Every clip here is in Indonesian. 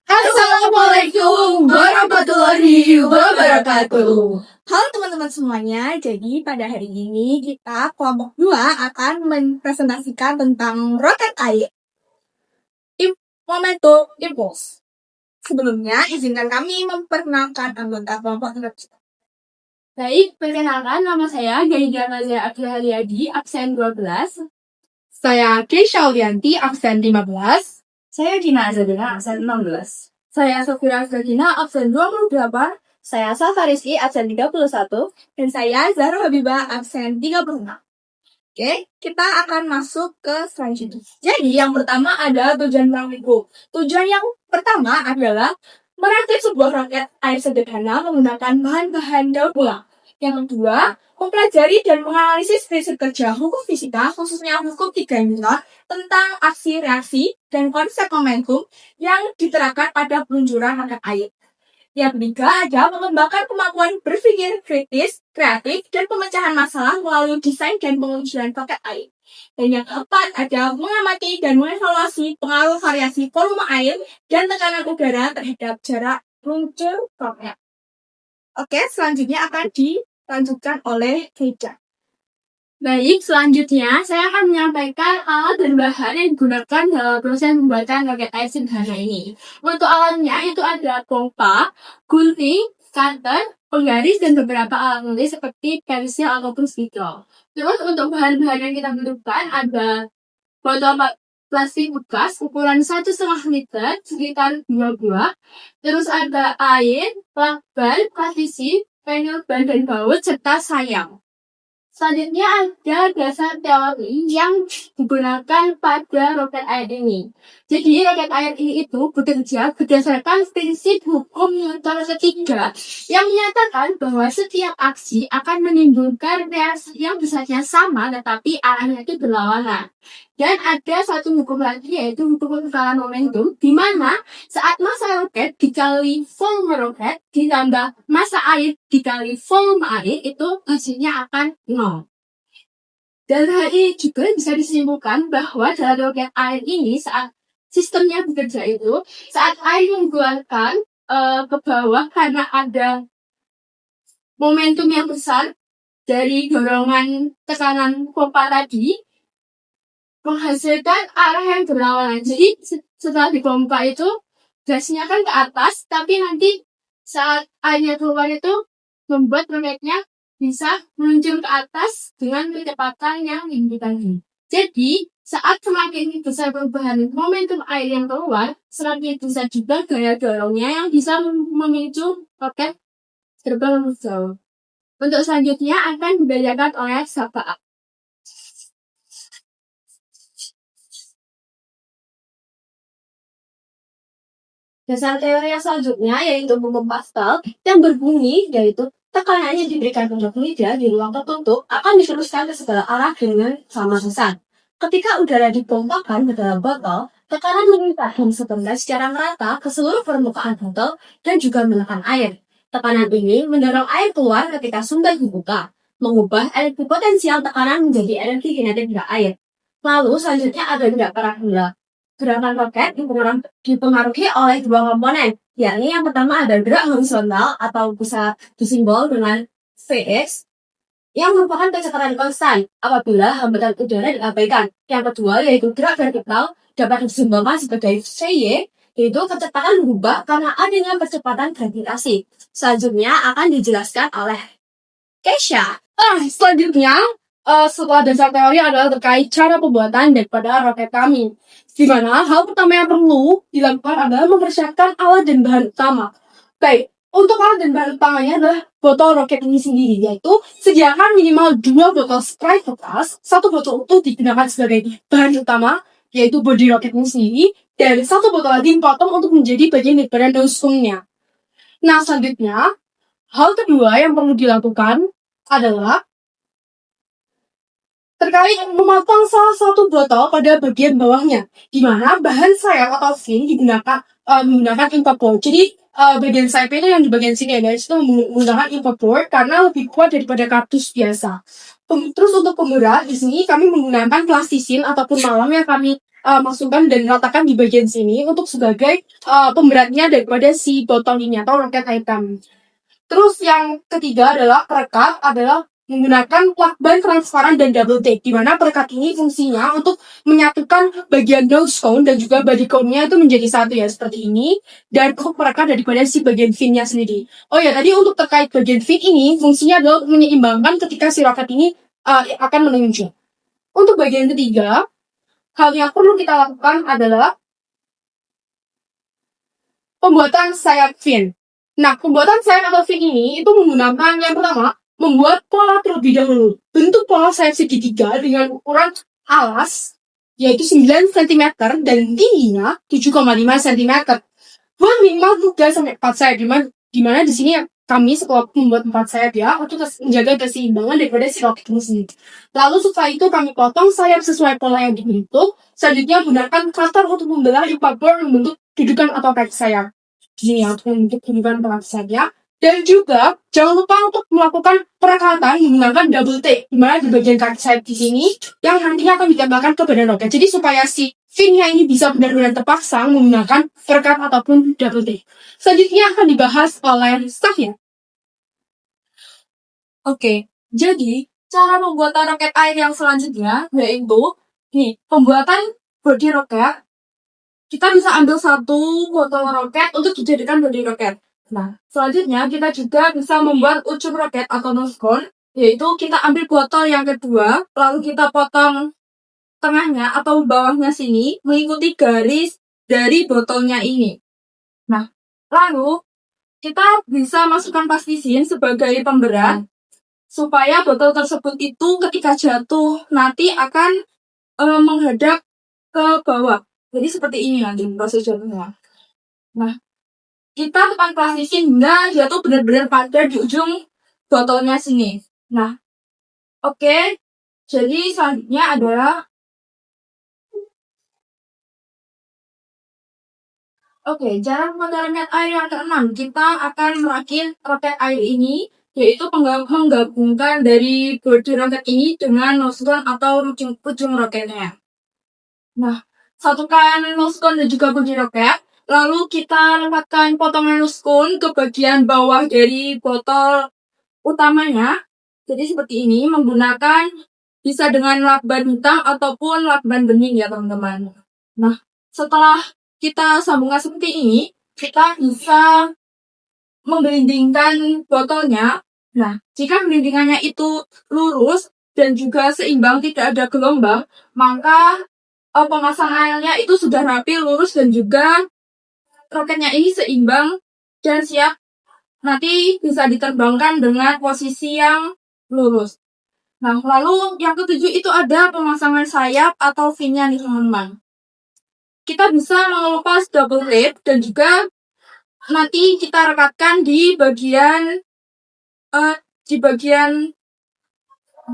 Assalamualaikum warahmatullahi wabarakatuh. Halo teman-teman semuanya, jadi pada hari ini kita kelompok 2 akan mempresentasikan tentang roket air. Momentum Impulse. Sebelumnya, izinkan kami memperkenalkan anggota kelompok kita. Baik, perkenalkan nama saya Gaida Nazia Abdul Haryadi, absen 12. Saya Keisha Ulianti, absen 15. Saya Gina Azadina, absen 16. Saya Sofira Azadina, absen 28. Saya Safa Rizky, absen 31. Dan saya Zahra Habibah, absen 36. Oke, kita akan masuk ke selanjutnya. Jadi yang pertama ada tujuan praktikum. Tujuan yang pertama adalah merakit sebuah roket air sederhana menggunakan bahan-bahan daur ulang. Yang kedua, mempelajari dan menganalisis prinsip kerja hukum fisika, khususnya hukum 3 Newton, tentang aksi reaksi dan konsep momentum yang diterapkan pada peluncuran roket air. Yang ketiga ada mengembangkan kemampuan berpikir kritis, kreatif, dan pemecahan masalah melalui desain dan pengujian roket air. Dan yang keempat ada mengamati dan mengevaluasi pengaruh variasi volume air dan tekanan udara terhadap jarak luncur roket. Oke, selanjutnya akan dilanjutkan oleh Keisha. Baik, selanjutnya saya akan menyampaikan alat dan bahan yang digunakan dalam proses pembuatan roket air sederhana ini. Untuk alatnya itu ada pompa, gunting, cutter, penggaris, dan beberapa alat nulis seperti pensil ataupun spidol. Terus untuk bahan-bahan yang kita butuhkan ada botol plastik bekas ukuran 1,5 liter sekitar 2 buah. Terus ada air, lakban, plastisi, pensil ban dan baut, serta sayang. Selanjutnya ada dasar teori yang digunakan pada roket air ini. Jadi roket air ini itu bekerja berdasarkan prinsip hukum Newton ketiga yang menyatakan bahwa setiap aksi akan menimbulkan reaksi yang besarnya sama tetapi arahnya itu berlawanan. Dan ada satu hukum lagi yaitu hukum kekalahan momentum di mana saat massa roket dikali volume roket ditambah massa air dikali volume air itu hasilnya akan 0. Dan hal ini juga bisa disimpulkan bahwa dalam roket air ini saat sistemnya bekerja itu saat air mengeluarkan ke bawah karena ada momentum yang besar dari dorongan tekanan pompa tadi menghasilkan arah yang berlawanan. Jadi setelah dipompa itu gasnya kan ke atas, tapi nanti saat airnya keluar itu membuat roketnya bisa meluncur ke atas dengan kecepatan yang tinggi tadi. Jadi saat semakin besar perubahan momentum air yang keluar, semakin besar juga gaya dorongnya yang bisa memicu roket terbang lebih jauh. Untuk selanjutnya akan dibacakan oleh Safa. Dasar teori yang selanjutnya yaitu hukum Pascal yang berbunyi yaitu tekanannya diberikan untuk lidah di ruang tertutup akan diteruskan ke segala arah dengan sama besar. Ketika udara dipompakan ke dalam botol, tekanan melimpahkan sebentar secara merata ke seluruh permukaan botol dan juga menekan air. Tekanan ini mendorong air keluar ketika sumber dibuka, mengubah energi potensial tekanan menjadi energi kinetik gerak air. Lalu selanjutnya ada gerak parabola. Gerakan roket dipengaruhi oleh dua komponen, yakni yang pertama ada gerak horizontal atau bisa disimbol dengan Vx yang merupakan kecepatan konstan apabila hambatan udara diabaikan. Yang kedua yaitu gerak vertikal dapat disimbolkan sebagai Vy, yaitu kecepatan berubah karena adanya percepatan gravitasi. Selanjutnya akan dijelaskan oleh Keisha. Selanjutnya, setelah dasar teori adalah terkait cara pembuatan daripada roket kami. Di mana hal pertama yang perlu dilakukan adalah mempersiapkan alat dan bahan utama. Baik, untuk alat dan bahan utamanya adalah botol roket ini sendiri, yaitu sediakan minimal 2 botol Sprite bekas, 1 botol utuh digunakan sebagai bahan utama, yaitu bodi roket ini sendiri, dan 1 botol lagi dipotong untuk menjadi bagian daripada nosungnya. Nah, selanjutnya, hal kedua yang perlu dilakukan adalah terkait memotong salah satu botol pada bagian bawahnya, di mana bahan sayap atau fin digunakan menggunakan import. Jadi bagian sayap itu yang di bagian sini ya guys, itu menggunakan import karena lebih kuat daripada kardus biasa. Terus untuk pemberat di sini kami menggunakan plastisin ataupun malam yang kami masukkan dan ratakan di bagian sini untuk sebagai pemberatnya daripada si botol ini atau roket air kami. Terus yang ketiga adalah perekat, adalah menggunakan lakban transparan dan double tape, di mana perekat ini fungsinya untuk menyatukan bagian nose cone dan juga body cone-nya itu menjadi satu ya, seperti ini, dan untuk perekat daripada si bagian fin-nya sendiri. Oh ya, tadi untuk terkait bagian fin ini, fungsinya adalah menyeimbangkan ketika si roket ini akan meluncur. Untuk bagian ketiga, hal yang perlu kita lakukan adalah pembuatan sayap fin. Nah, pembuatan sayap atau fin ini itu menggunakan yang pertama, membuat pola terlebih dahulu. Bentuk pola sayap segitiga dengan ukuran alas, yaitu 9 cm dan tingginya 7,5 cm. Buat minimal 3-4 sayap, di mana di sini kami setelah membuat 4 sayap ya, untuk menjaga keseimbangan daripada si roket ini sendiri. Lalu setelah itu kami potong sayap sesuai pola yang dibentuk. Selanjutnya gunakan cutter untuk membelah rubber membentuk dudukan atau kaki sayap. Di sini untuk membentuk dudukan atau kaki sayap. Dan juga jangan lupa untuk melakukan perekatan menggunakan double tape, di mana di bagian kaki sayap di sini yang nantinya akan ditembakkan ke badan roket. Jadi supaya si fin-nya ini bisa benar-benar terpasang menggunakan perekat ataupun double tape. Selanjutnya akan dibahas oleh staff ya. Oke, jadi cara pembuatan roket air yang selanjutnya yaitu pembuatan bodi roket. Kita bisa ambil satu botol roket untuk dijadikan bodi roket. Nah, selanjutnya kita juga bisa membuat ujung roket atau nose cone, yaitu kita ambil botol yang kedua, lalu kita potong tengahnya atau bawahnya sini mengikuti garis dari botolnya ini. Nah, lalu kita bisa masukkan plastisin sebagai pemberat supaya botol tersebut itu ketika jatuh nanti akan menghadap ke bawah. Jadi seperti ini nanti proses jatuhnya. Nah, kita tekan plastisin hingga jatuh benar-benar pada di ujung botolnya sini. Nah, oke. Jadi selanjutnya adalah cara pembuatan roket air yang keenam. Kita akan merakit roket air ini, yaitu menggabungkan dari bodi roket ini dengan nose cone atau ujung roketnya. Nah, satukan nose cone dan juga bodi roket. Lalu kita lempatkan potongan nose cone ke bagian bawah dari botol utamanya. Jadi seperti ini, menggunakan bisa dengan lakban hitam ataupun lakban bening ya teman-teman. Nah, setelah kita sambungkan seperti ini, kita bisa memberindingkan botolnya. Nah, jika berindingannya itu lurus dan juga seimbang, tidak ada gelombang, maka pemasangannya itu sudah rapi, lurus, dan juga roketnya ini seimbang dan siap nanti bisa diterbangkan dengan posisi yang lurus. Nah, lalu yang ketujuh itu ada pemasangan sayap atau fin-nya nih teman-teman. Kita bisa mengelupas double tape dan juga nanti kita rekatkan di bagian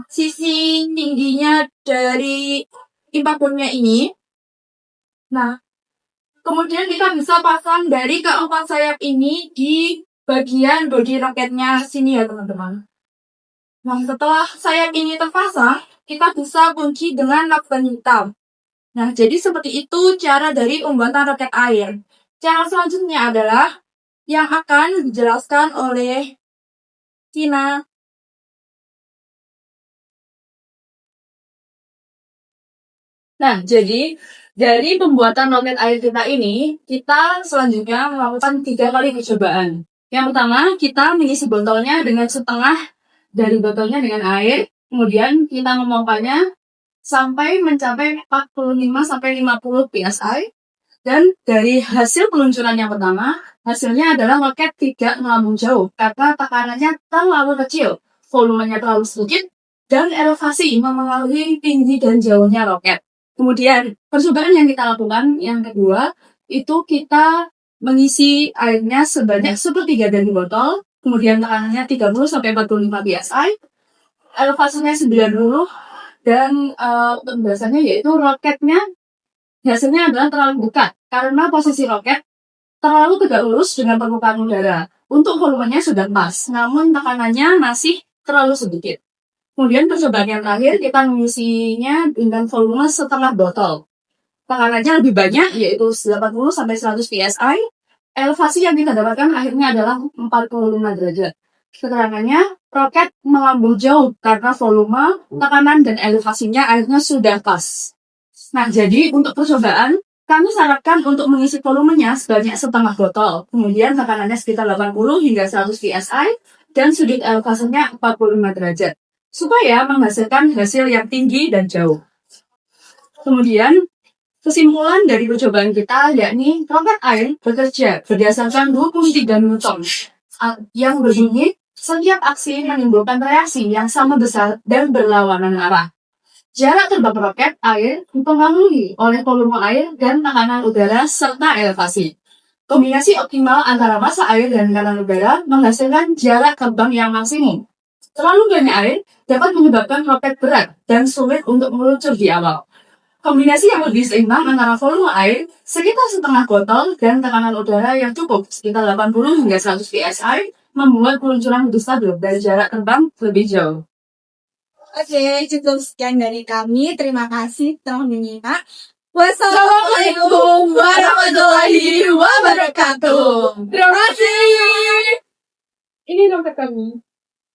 sisi tingginya dari impactnya ini. Nah, kemudian kita bisa pasang dari keempat sayap ini di bagian bodi roketnya sini ya teman-teman. Nah, setelah sayap ini terpasang, kita bisa kunci dengan lakban hitam. Nah, jadi seperti itu cara dari pembuatan roket air. Cara selanjutnya adalah yang akan dijelaskan oleh Tina. Nah, jadi dari pembuatan roket air kita ini, kita selanjutnya melakukan 3 kali percobaan. Yang pertama, kita mengisi botolnya dengan setengah dari botolnya dengan air, kemudian kita memompanya sampai mencapai 45-50 psi. Dan dari hasil peluncuran yang pertama, hasilnya adalah roket tidak melambung jauh karena tekanannya terlalu kecil, volumenya terlalu sedikit, dan elevasi memengaruhi tinggi dan jauhnya roket. Kemudian, percobaan yang kita lakukan yang kedua, itu kita mengisi airnya sebanyak 1/3 dari botol, kemudian tekanannya 30-45 psi, elevasinya 90, dan pembahasannya yaitu roketnya hasilnya adalah terlalu dekat, karena posisi roket terlalu tegak lurus dengan permukaan udara. Untuk volumenya sudah pas, namun tekanannya masih terlalu sedikit. Kemudian percobaan yang terakhir, kita mengisinya dengan volume setengah botol. tekanannya lebih banyak, yaitu 80 sampai 100 psi. Elevasi yang kita dapatkan akhirnya adalah 45 derajat. Keterangannya, roket melambung jauh karena volume, tekanan, dan elevasinya akhirnya sudah pas. Nah, jadi untuk percobaan, kami sarankan untuk mengisi volumenya sebanyak setengah botol. Kemudian tekanannya sekitar 80 hingga 100 psi, dan sudut elevasinya 45 derajat. Supaya menghasilkan hasil yang tinggi dan jauh. Kemudian, kesimpulan dari percobaan kita yakni roket air bekerja berdasarkan 23 Newton yang berbunyi setiap aksi menimbulkan reaksi yang sama besar dan berlawanan arah. Jarak terbang roket air dipengaruhi oleh volume air dan tekanan udara serta elevasi. Kombinasi optimal antara massa air dan tekanan udara menghasilkan jarak terbang yang maksimum. Terlalu banyak air dapat menyebabkan roket berat dan sulit untuk meluncur di awal. Kombinasi yang lebih seimbang antara volume air sekitar setengah botol dan tekanan udara yang cukup sekitar 80 hingga 100 psi membuat peluncuran lebih stabil dan jarak terbang lebih jauh. Oke, cukup sekian dari kami. Terima kasih telah menyimak. Wassalamualaikum warahmatullahi wabarakatuh. Terima kasih. Ini roket kami.